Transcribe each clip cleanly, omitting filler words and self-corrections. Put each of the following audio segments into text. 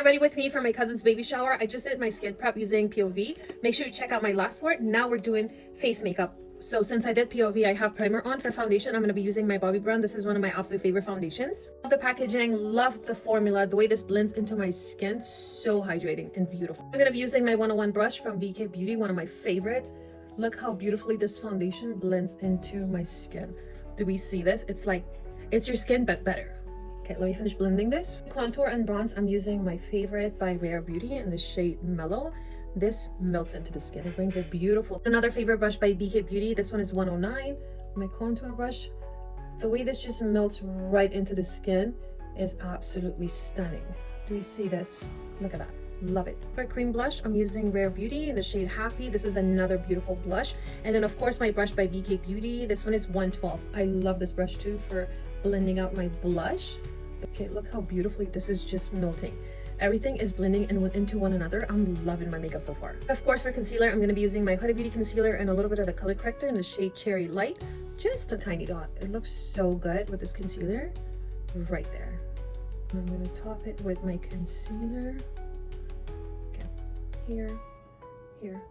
get ready with me for my cousin's baby shower. I just did my skin prep using POV. Make sure you check out my last part. Now we're doing face makeup. So since I did POV, I have primer on. For foundation, I'm going to be using my Bobbi brand. This is one of my absolute favorite foundations. Love the packaging, love the formula, the way this blends into my skin. So hydrating and beautiful. I'm going to be using my 101 brush from BK Beauty, one of my favorites. Look how beautifully this foundation blends into my skin. Do we see this? It's like, it's your skin, but better. Okay, let me finish blending this. Contour and bronze, I'm using my favorite by Rare Beauty in the shade Mellow. This melts into the skin. It brings it beautiful. Another favorite brush by BK Beauty. This one is 109. My contour brush. The way this just melts right into the skin is absolutely stunning. Do you see this? Look at that. Love it. For cream blush, I'm using Rare Beauty in the shade Happy. This is another beautiful blush. And then of course my brush by BK Beauty. This one is 112. I love this brush too for blending out my blush. Okay, look how beautifully this is just melting. Everything is blending into one another. I'm loving my makeup so far. Of course, for concealer, I'm going to be using my Huda Beauty concealer and a little bit of the color corrector in the shade Cherry Light. Just a tiny dot. It looks so good with this concealer right there. I'm going to top it with my concealer. Okay, here, here,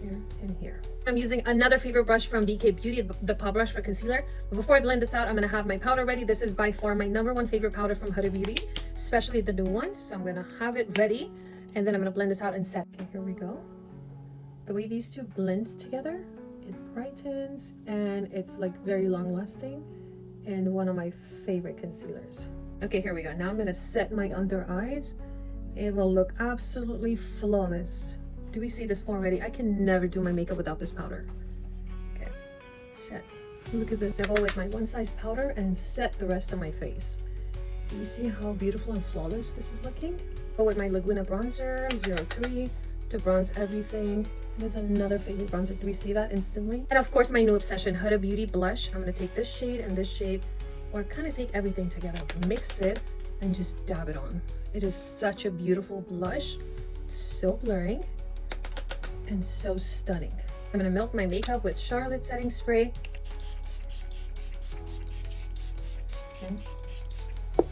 here, and here. I'm using another favorite brush from BK Beauty, the Paw Brush for concealer. But before I blend this out, I'm going to have my powder ready. This is by far my #1 favorite powder from Huda Beauty, especially the new one. So I'm going to have it ready, and then I'm going to blend this out and set. Okay, here we go. The way these two blends together, it brightens, and it's like very long lasting, and one of my favorite concealers. Okay, here we go. Now I'm going to set my under eyes. It will look absolutely flawless. Do we see this already? I can never do my makeup without this powder. Okay, set. Look at the devil with my one size powder and set the rest of my face. Do you see how beautiful and flawless this is looking? Go with my Laguna bronzer 03 to bronze everything. There's another favorite bronzer. Do we see that instantly? And of course my new obsession, Huda Beauty blush. I'm gonna take this shade and this shade, or kind of take everything together, mix it, and just dab it on. It is such a beautiful blush. It's so blurring and so stunning. I'm gonna melt my makeup with Charlotte setting spray. Okay.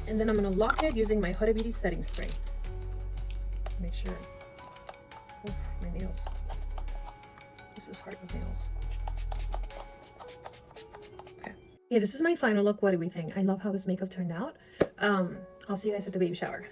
And then I'm gonna lock it using my Huda Beauty setting spray. Make sure. Oh, my nails. This is hard with nails. Okay. Okay, this is my final look. What do we think? I love how this makeup turned out. I'll see you guys at the baby shower.